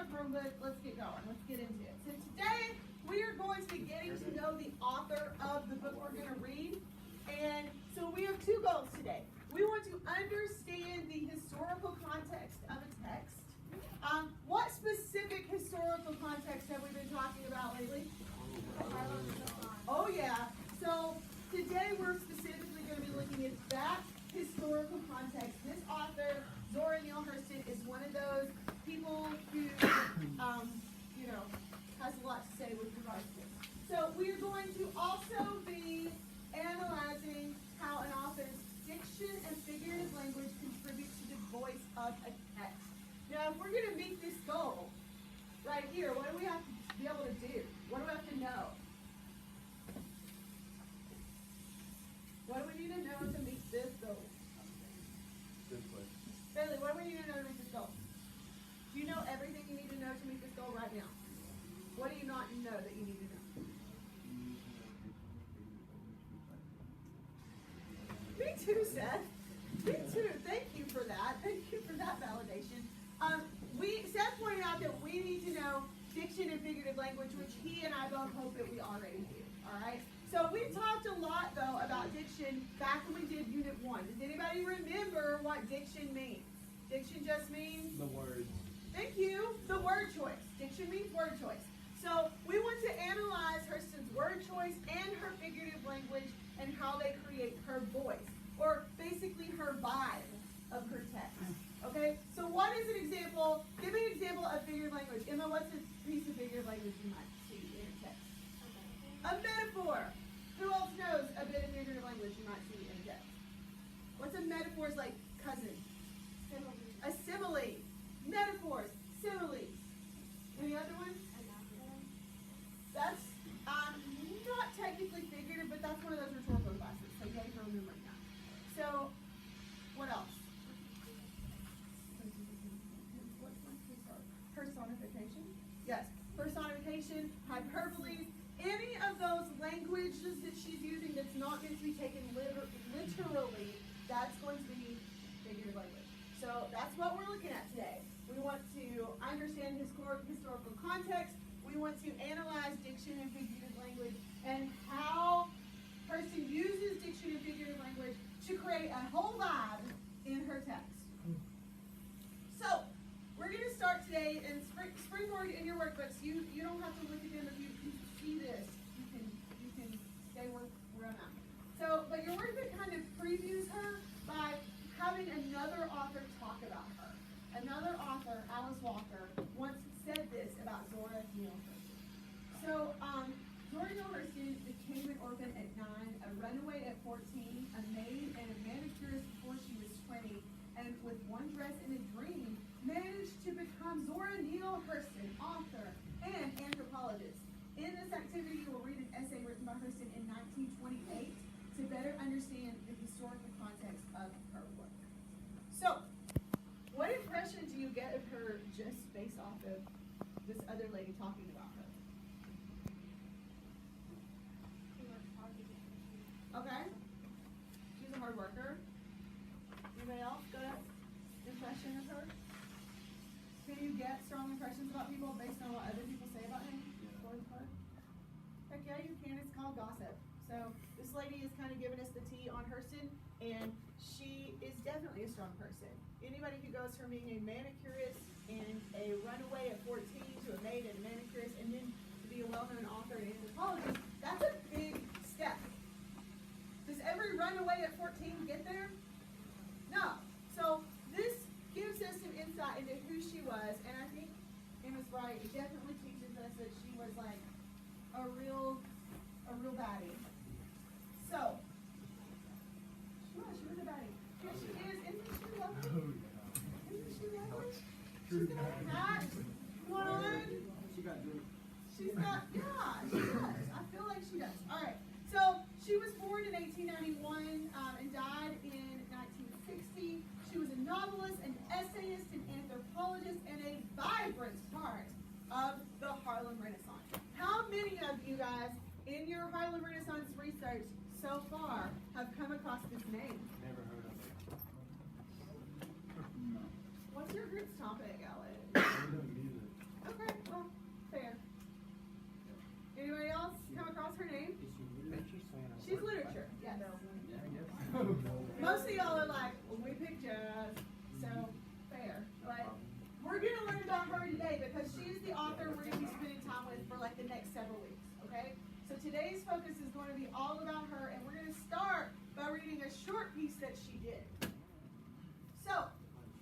enough room, but let's get going. Let's get into it. So today we are going to be getting to know the author of the book we're going to read. And so we have two goals today. We want to understand the historical context of a text. What specific historical context have we been talking about lately? Oh yeah. So today we're specifically going to be looking at that historical context. This author, Zora Neale Hurston, is one of those people who, has a lot to say with regards to this. So we are going to also be analyzing how an author's diction and figurative language contribute to the voice of a text. Now, if we're going to meet this goal right here, what do we have to be able to do? What do we have to know? What do we need to know to meet this goal? Good question. Bailey, what do we need to know to meet this goal? Do you know everything you need to know to meet this goal right now? What do you not know that you need to know? Me too, Seth. Me too. Thank you for that. Thank you for that validation. Seth pointed out that we need to know diction and figurative language, which he and I both hope that we already do. All right? So we talked a lot, though, about diction back when we did Unit 1. Does anybody remember what diction means? Diction just means? The words. Thank you. The word choice. Diction means word choice. So we want to analyze Hurston's word choice and her figurative language and how they create her voice, or basically her vibe of her text. Okay? So what is an example? Give me an example of figurative language. Emma, what's a piece of figurative language you might see in a text? A metaphor. Who else knows a bit of figurative language you might see in a text? What's a metaphor's like cousin? Simile. A simile. Metaphors. Similes. Any other ones? That's not technically figurative, but that's one of those rhetorical classes. So yay for remembering that. So, what else? Personification. Yes. Personification, hyperbole, any of those languages that she's using that's not meant to be taken literally, that's going to be figurative language. So that's what we're looking at today. We want to understand historical context. We want to analyze diction and figurative language and how Hurston uses diction and figurative language to create a whole vibe in her text. So we're going to start today and springboard in your workbooks. You don't have to look at them if you see this. You can stay where I'm at. So, but your workbook kind of previews her by having another author talk about her. Another author, Alice Walker, once said this about Zora Neale Hurston. So, Zora Neale Hurston became an orphan at 9, a runaway at 14, a maid and a manicurist before she was 20, and with one dress and a dream, managed to become Zora Neale Hurston, author and anthropologist. In this activity, you will read an essay written by Hurston in 1928 to better understand the historical context of her work. So, what impression do you get of her just based off of this other lady talking about her? Okay. She's a hard worker. Anybody else got an impression of her? Can you get strong impressions about people based on what other people say about him? Heck yeah, you can. It's called gossip. So this lady is kind of giving us the tea on Hurston, and she is definitely a strong person. Anybody who goes from being a manicurist and a runaway at 14 to a maid and a manicurist and then to be a well-known author and anthropologist, that's a big step. Does every runaway at 14 get there? No. So this gives us some insight into who she was, and I think Emma's right. It definitely teaches us that she was like a real baddie. So, she was a baddie. Here she is. Isn't she lovely? Isn't she lovely? She's got a hat on. She got good. She's got, yeah, she does. I feel like she does. All right. So, she was born in 1891 and died in 1960. She was a novelist, an essayist, an anthropologist, and a vibrant part of the Harlem Renaissance. How many of you guys in your Harlem Renaissance research so far have come across this name? Never heard of it. What's your group's topic, Alex? I don't either. today's focus is going to be all about her, and we're going to start by reading a short piece that she did. So,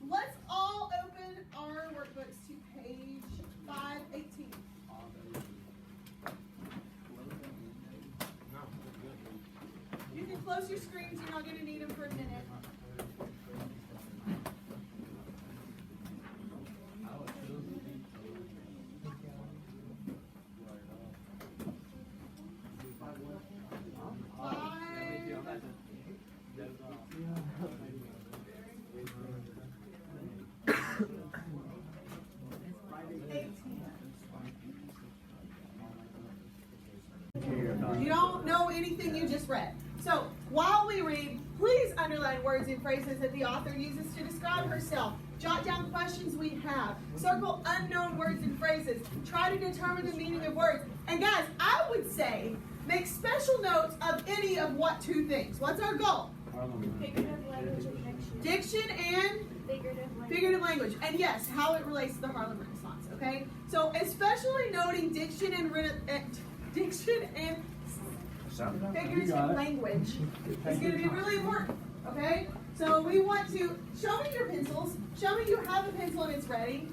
let's all open our workbooks to page 518. You can close your screens, you're not going to need them for a minute. You don't know anything you just read. So while we read, please underline words and phrases that the author uses to describe herself. Jot down questions we have. Circle unknown words and phrases. Try to determine the meaning of words. And guys, I would say make special notes of any of what two things. What's our goal? Figurative language and Diction and figurative language. And yes, how it relates to the Harlem Renaissance. Okay? So especially noting diction and figurative language is going to be really important, okay? So we want to, show me your pencils, show me you have a pencil and it's ready,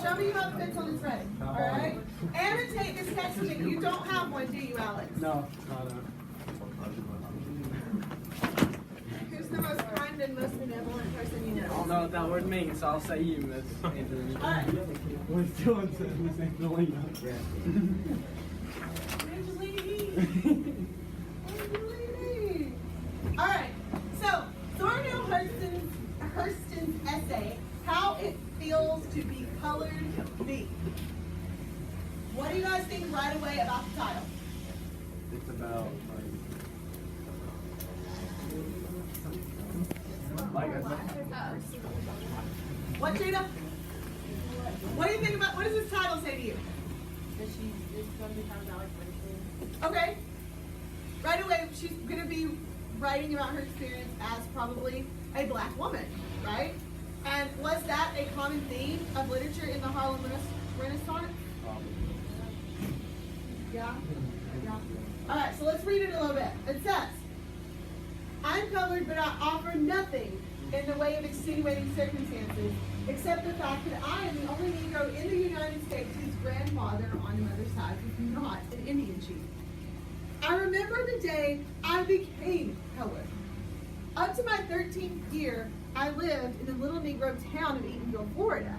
show me you have a pencil and it's ready, alright? Annotate this text with me. You don't have one, do you, Alex? No, Who's the most kind and most benevolent person you know? I don't know what that word means, so I'll say you, Miss Angelini. Alright. we're still in Miss Angelina. Angelini! Alright, so Thornhill Hurston's essay, How It Feels to Be Colored B. What do you guys think right away about the title? It's about What, Jada? What do you think about, what does this title say to you? that she's going to become valedictorian. Okay. Right away, she's going to be writing about her experience as probably a black woman, right? And was that a common theme of literature in the Harlem Renaissance? Yeah? Yeah. All right, so let's read it a little bit. It says, I'm colored, but I offer nothing in the way of extenuating circumstances, except the fact that I am the only Negro in the United States whose grandfather on the mother's side was not an Indian chief. I remember the day I became colored. Up to my 13th year, I lived in the little Negro town of Eatonville, Florida.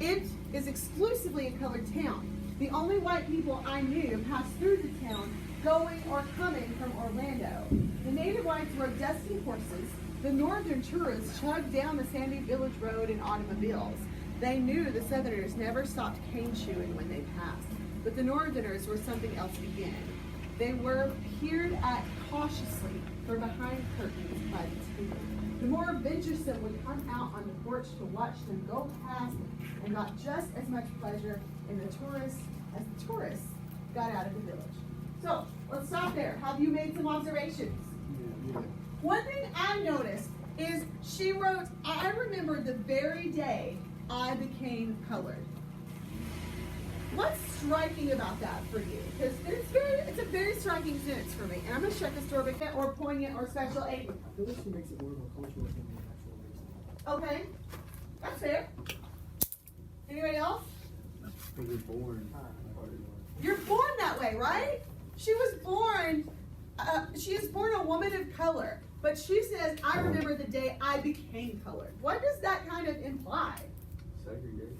It is exclusively a colored town. The only white people I knew passed through the town going or coming from Orlando. The native whites rode dusty horses. The northern tourists chugged down the sandy village road in automobiles. They knew the southerners never stopped cane chewing when they passed, but the northerners were something else again. They were peered at cautiously from behind curtains by the table. The more venturesome would come out on the porch to watch them go past and got just as much pleasure in the tourists as the tourists got out of the village. So, let's stop there. Have you made some observations? One thing I noticed is she wrote, I remember the very day I became colored. What's striking about that for you? Because it's a very striking sentence for me. And I'm going to check the story or poignant or special aid. I feel like she makes it more of a cultural thing than an actual reason. Okay, that's fair. Anybody else? because you're born. You're born that way, right? She was born, she is born a woman of color. But she says, I remember the day I became colored. What does that kind of imply? Segregation.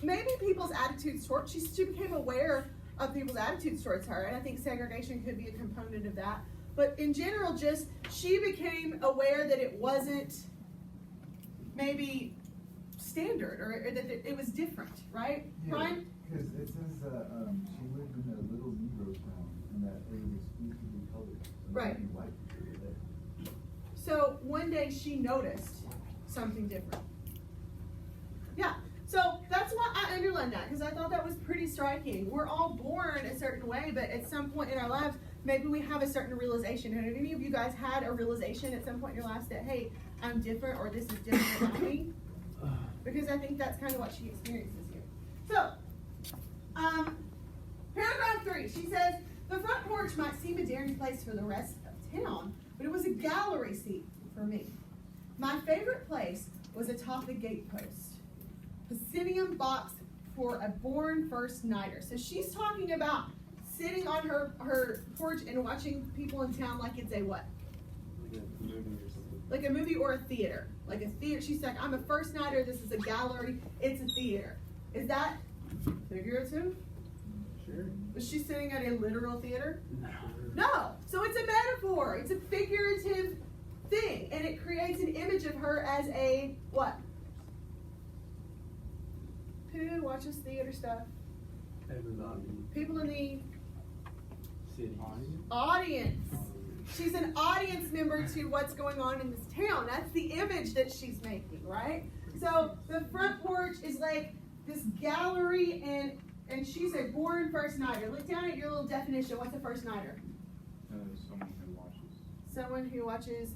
Maybe people's attitudes toward, she became aware of people's attitudes towards her, and I think segregation could be a component of that. But in general, just, she became aware that it wasn't maybe standard, or that it was different, right? Yeah, Brian? because it says she lived in a little Negro town, and that it was exclusively colored. So Right. only white people were there. So one day she noticed something different. Yeah, so that's why I underlined that, because I thought that was pretty striking. We're all born a certain way, but at some point in our lives, maybe we have a certain realization. And have any of you guys had a realization at some point in your lives that, hey, I'm different, or this is different about me? Because I think that's kind of what she experiences here. So, paragraph 3, she says, The front porch might seem a daring place for the rest of town, but it was a gallery seat for me. My favorite place was atop the gatepost. Proscenium box for a born first nighter. So she's talking about sitting on her porch and watching people in town like it's a what? Like a movie or something. Like a movie or a theater. Like a theater. She's like, I'm a first nighter, this is a gallery, it's a theater. Is that figurative? Sure. Was she sitting at a literal theater? No. No. So it's a metaphor. It's a figurative thing. And it creates an image of her as a what? Who watches theater stuff? Everybody. People in the City. audience. She's an audience member to what's going on in this town. That's the image that she's making, right? So the front porch is like this gallery, and she's a born first nighter. Look down at your little definition. What's a first nighter? Someone who watches. Someone who watches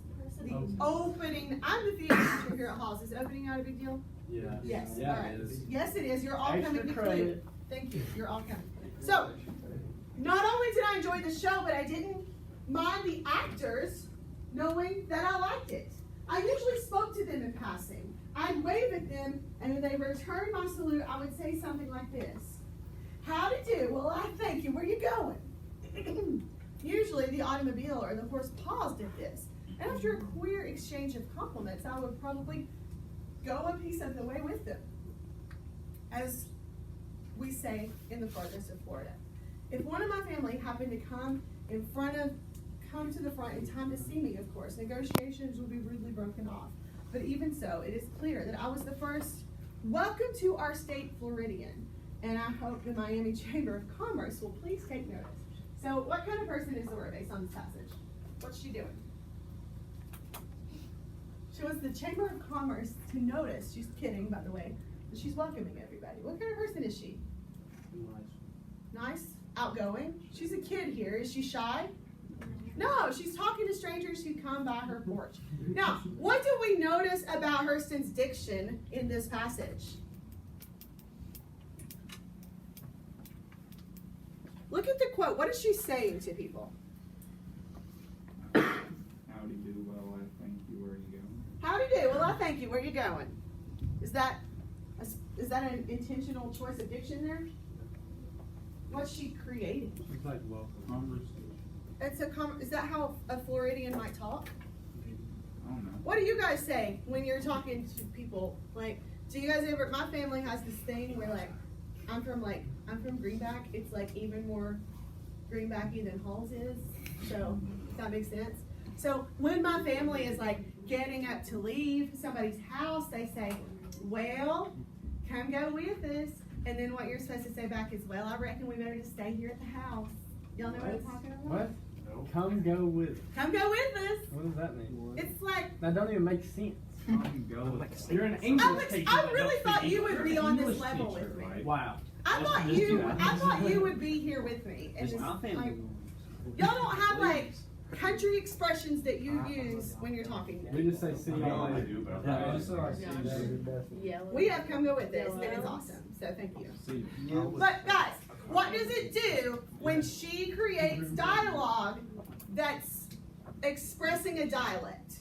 the opening. I'm the theater teacher here at Halls. Is opening not a big deal? Yeah. Yes. Yeah, All right. it is. Yes, it is. You're all Extra coming to credit. clue. Thank you. You're all coming. So, not only did I enjoy the show, but I didn't mind the actors knowing that I liked it. I usually spoke to them in passing. I'd wave at them, and when they returned my salute, I would say something like this. Howdy do. Well, I thank you. Where you going? Usually the automobile or the horse paused at this. And after a queer exchange of compliments, I would probably go a piece of the way with them. As we say in the farthest of Florida. If one of my family happened to come to the front in time to see me, of course, negotiations would be rudely broken off. But even so, it is clear that I was the first. Welcome to our state, Floridian. And I hope the Miami Chamber of Commerce will please take notice. So what kind of person is Laura based on this passage? What's she doing? She wants the Chamber of Commerce to notice, she's kidding, by the way, that she's welcoming everybody. What kind of person is she? Nice? Outgoing? She's a kid here. Is she shy? No, she's talking to strangers who come by her porch. Now, what do we notice about Hurston's diction in this passage? Look at the quote. What is she saying to people? Howdy do, well, I thank you, where are you going? Howdy do. Well, I thank you. Where you going? Is that an intentional choice of diction there? What's she creating? It's like welcome. Conversation. Is that how a Floridian might talk? I don't know. What do you guys say when you're talking to people? Like, do you guys ever? My family has this thing where like, I'm from Greenback. It's like even more Greenbacky than Halls is. So, if that makes sense. So when my family is like getting up to leave somebody's house, they say, "Well, come go with us." And then what you're supposed to say back is, "Well, I reckon we better just stay here at the house." Y'all know what I'm talking about? What? Come go with. Come go with us. What does that mean? It's like, That don't even make sense. Come go with You're an English Alex, teacher. I really thought you would be on this level with me. Wow. I thought you would be here with me. And just, like, y'all don't have like country expressions that you use when you're talking. We just say see y'all later. Yellow. We have come go with this, and it's awesome. So thank you. See you. But guys, what does it do when she creates dialogue that's expressing a dialect?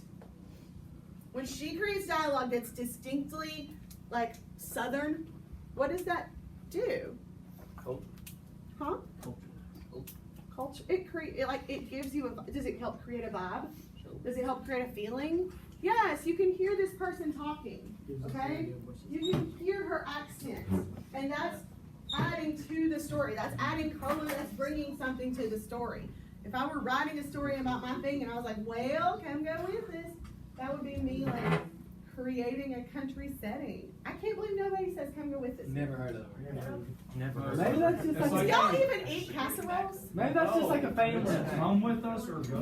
When she creates dialogue that's distinctly like Southern, what does that do? Culture. Huh? Culture. It gives you a. Does it help create a vibe? Does it help create a feeling? Yes, you can hear this person talking. Okay, you can hear her accent, and that's adding to the story. That's adding color. That's bringing something to the story. If I were writing a story about my thing and I was like, "Well, come go with this," that would be me like creating a country setting. I can't believe nobody says come go with us. Never heard of her. Never. Maybe that's just Do like y'all even eat casseroles? maybe that's just like a family. Come with us or go.